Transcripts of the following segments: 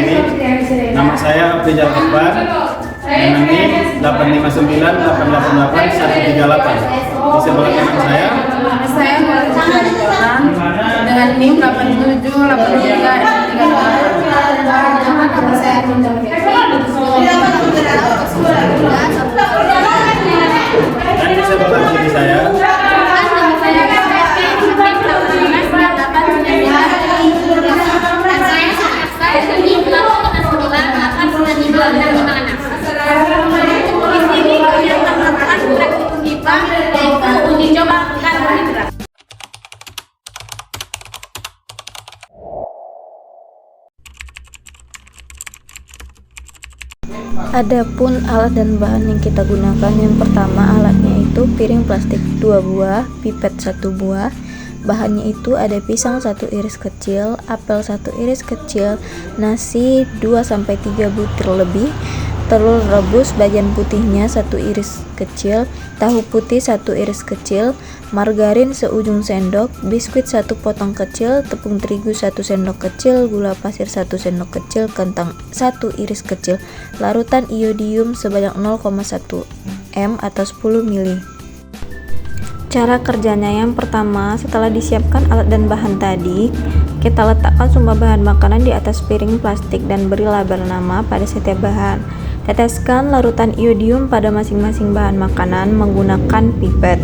Klinik. Nama saya Abdul Akbar. Dengan NIM 859888138. Di sebelah kanan saya dengan NIM 8783. dan di sebelah kiri saya Adapun alat dan bahan yang kita gunakan, yang pertama alatnya itu piring plastik 2 buah, pipet 1 buah. Bahannya itu ada pisang 1 iris kecil, apel 1 iris kecil, nasi 2-3 butir lebih, telur rebus bagian putihnya 1 iris kecil, tahu putih 1 iris kecil, margarin seujung sendok, biskuit 1 potong kecil, tepung terigu 1 sendok kecil, gula pasir 1 sendok kecil, kentang 1 iris kecil, larutan iodium sebanyak 0,1 m atau 10 ml. Cara kerjanya, yang pertama, setelah disiapkan alat dan bahan tadi, kita letakkan semua bahan makanan di atas piring plastik dan beri label nama pada setiap bahan. Teteskan larutan iodium pada masing-masing bahan makanan menggunakan pipet.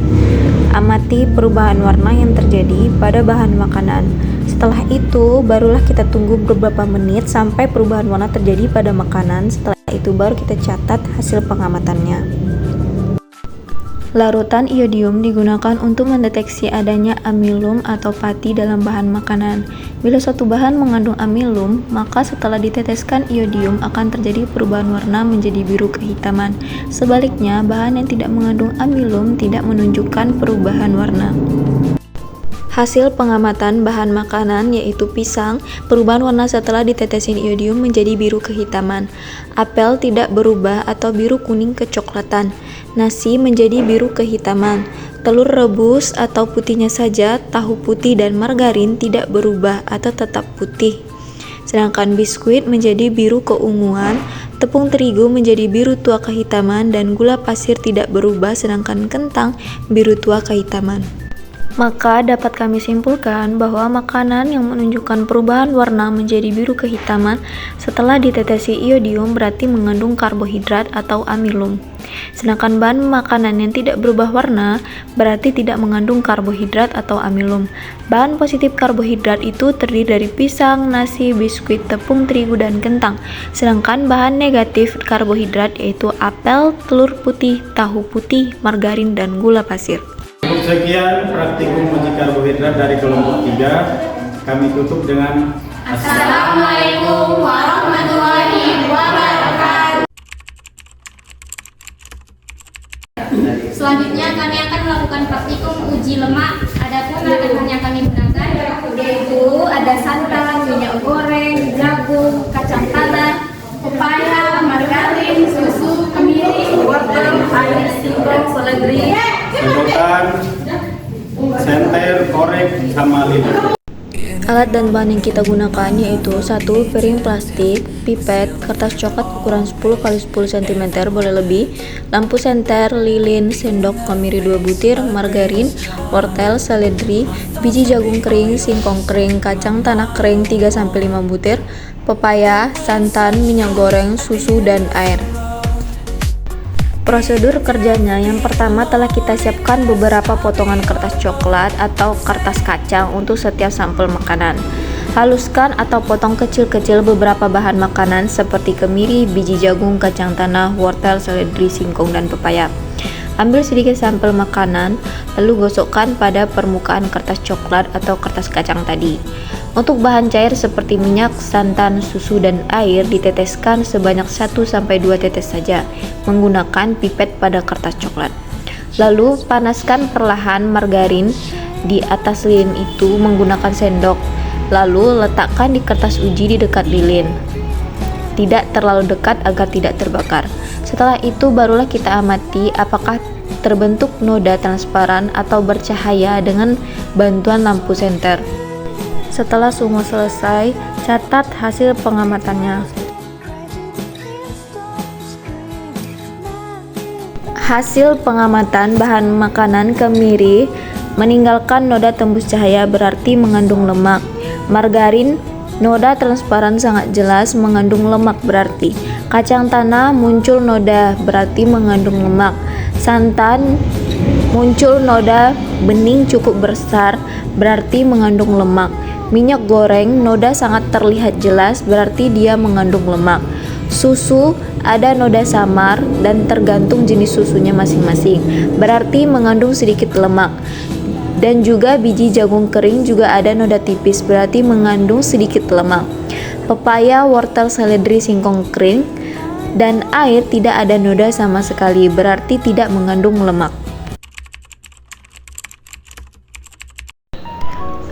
Amati perubahan warna yang terjadi pada bahan makanan. Setelah itu, barulah kita tunggu beberapa menit sampai perubahan warna terjadi pada makanan. Setelah itu baru kita catat hasil pengamatannya. Larutan iodium digunakan untuk mendeteksi adanya amilum atau pati dalam bahan makanan. Bila suatu bahan mengandung amilum, maka setelah diteteskan iodium akan terjadi perubahan warna menjadi biru kehitaman. Sebaliknya, bahan yang tidak mengandung amilum tidak menunjukkan perubahan warna. Hasil pengamatan bahan makanan yaitu pisang, perubahan warna setelah ditetesin iodium menjadi biru kehitaman. Apel tidak berubah atau biru kuning kecoklatan. Nasi menjadi biru kehitaman. Telur rebus atau putihnya saja, tahu putih dan margarin tidak berubah atau tetap putih. Sedangkan biskuit menjadi biru keunguan, tepung terigu menjadi biru tua kehitaman, dan gula pasir tidak berubah sedangkan kentang biru tua kehitaman. Maka dapat kami simpulkan bahwa makanan yang menunjukkan perubahan warna menjadi biru kehitaman setelah ditetesi iodium berarti mengandung karbohidrat atau amilum. Sedangkan bahan makanan yang tidak berubah warna berarti tidak mengandung karbohidrat atau amilum. Bahan positif karbohidrat itu terdiri dari pisang, nasi, biskuit, tepung terigu, dan kentang. Sedangkan bahan negatif karbohidrat yaitu apel, telur putih, tahu putih, margarin, dan gula pasir. Cukup sekian praktikum uji karbohidrat dari kelompok 3. Kami tutup dengan Assalamualaikum warahmatullahi wabarakatuh. Selanjutnya kami akan melakukan praktikum uji lemak. Adapun bahan yang kami gunakan Yaitu ada santan, minyak goreng, jagung, kacang tanah, pepaya, margarin, susu, kemiri, wortel, air, singkong, seledri, sedotan, senter, korek, sama lidi. Alat dan bahan yang kita gunakan yaitu 1 piring plastik, pipet, kertas coklat ukuran 10x10 cm boleh lebih, lampu senter, lilin, sendok kemiri 2 butir, margarin, wortel, seledri, biji jagung kering, singkong kering, kacang tanah kering 3-5 butir, pepaya, santan, minyak goreng, susu, dan air. Prosedur kerjanya, yang pertama telah kita siapkan beberapa potongan kertas coklat atau kertas kacang untuk setiap sampel makanan. Haluskan atau potong kecil-kecil beberapa bahan makanan seperti kemiri, biji jagung, kacang tanah, wortel, seledri, singkong, dan pepaya. Ambil sedikit sampel makanan, lalu gosokkan pada permukaan kertas coklat atau kertas kacang tadi. Untuk bahan cair seperti minyak, santan, susu, dan air diteteskan sebanyak 1-2 tetes saja menggunakan pipet pada kertas coklat. Lalu panaskan perlahan margarin di atas lilin itu menggunakan sendok. Lalu letakkan di kertas uji di dekat lilin. Tidak terlalu dekat agar tidak terbakar. Setelah itu barulah kita amati apakah terbentuk noda transparan atau bercahaya dengan bantuan lampu senter. Setelah semua selesai, catat hasil pengamatannya. Hasil pengamatan bahan makanan kemiri meninggalkan noda tembus cahaya berarti mengandung lemak. Margarin, noda transparan sangat jelas mengandung lemak berarti. Kacang tanah muncul noda berarti mengandung lemak. Santan muncul noda bening cukup besar berarti mengandung lemak. Minyak goreng noda sangat terlihat jelas berarti dia mengandung lemak. Susu ada noda samar dan tergantung jenis susunya masing-masing berarti mengandung sedikit lemak. Dan juga biji jagung kering juga ada noda tipis berarti mengandung sedikit lemak. Pepaya, wortel, seledri, singkong kering dan air tidak ada noda sama sekali berarti tidak mengandung lemak.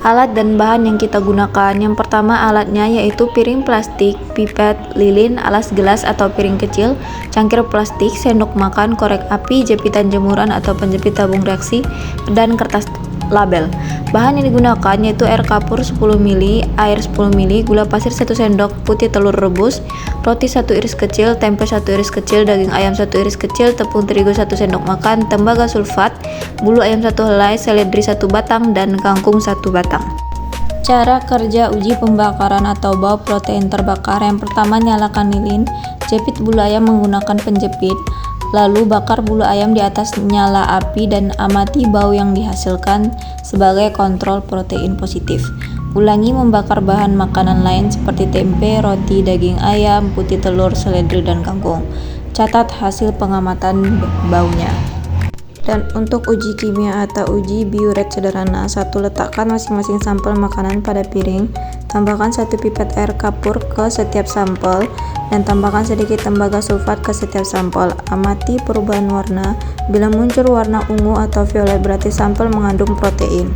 Alat dan bahan yang kita gunakan. Yang pertama alatnya yaitu piring plastik, pipet, lilin, alas gelas atau piring kecil, cangkir plastik, sendok makan, korek api, jepitan jemuran atau penjepit tabung reaksi, dan kertas label. Bahan yang digunakan yaitu air kapur 10 ml, air 10 ml, gula pasir 1 sendok, putih telur rebus, roti 1 iris kecil, tempe 1 iris kecil, daging ayam 1 iris kecil, tepung terigu 1 sendok makan, tembaga sulfat, bulu ayam 1 helai, seledri 1 batang, dan kangkung 1 batang. Cara kerja uji pembakaran atau bau protein terbakar. Yang pertama, nyalakan lilin, jepit bulu ayam menggunakan penjepit, lalu bakar bulu ayam di atas nyala api dan amati bau yang dihasilkan sebagai kontrol protein positif. Ulangi membakar bahan makanan lain seperti tempe, roti, daging ayam, putih telur, seledri, dan kangkung. Catat hasil pengamatan baunya. Dan untuk uji kimia atau uji biuret sederhana, 1. Letakkan masing-masing sampel makanan pada piring, tambahkan 1 pipet air kapur ke setiap sampel, dan tambahkan sedikit tembaga sulfat ke setiap sampel. Amati perubahan warna, bila muncul warna ungu atau violet berarti sampel mengandung protein.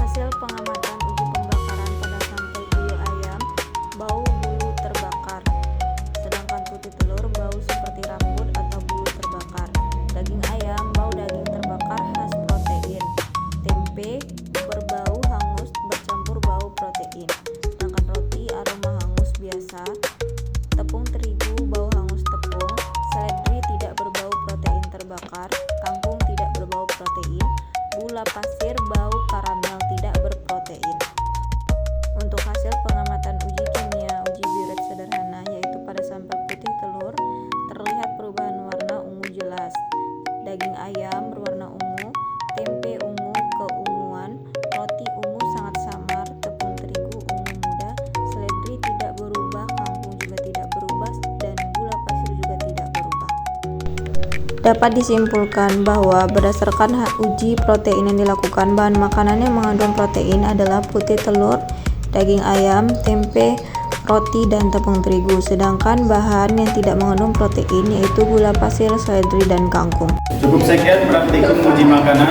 Hasil pengamatan uji pembakaran pada sampel bulu ayam, bau bulu terbakar, sedangkan putih telur bau seperti rambut atau bulu terbakar. Daging ayam, bau daging terbakar khas protein. Tempe berbau hangus bercampur bau protein. Sedangkan roti aroma hangus biasa. Tepung terigu bau hangus tepung. Seledri tidak berbau protein terbakar. Kangkung tidak berbau protein. Gula pasir bau karamel tidak berprotein. Untuk hasil pengamatan uji kimia, uji biuret sederhana yaitu pada sampel putih telur terlihat perubahan warna ungu jelas. Daging ayam berwarna ungu, tempe ungu keunguan, roti ungu sangat samar, tepung terigu ungu muda, seledri tidak berubah, kangkung juga tidak berubah, dan gula pasir juga tidak berubah. Dapat disimpulkan bahwa berdasarkan uji protein yang dilakukan, bahan makanan yang mengandung protein adalah putih telur, daging ayam, tempe, roti, dan tepung terigu. Sedangkan bahan yang tidak mengandung protein yaitu gula pasir, seledri, dan kangkung. Cukup sekian praktikum uji makanan.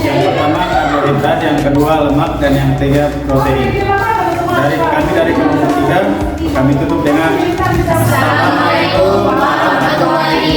Yang pertama karbohidrat, yang kedua lemak, dan yang ketiga protein. Dari kelompok 3, kami tutup dengan Assalamualaikum warahmatullahi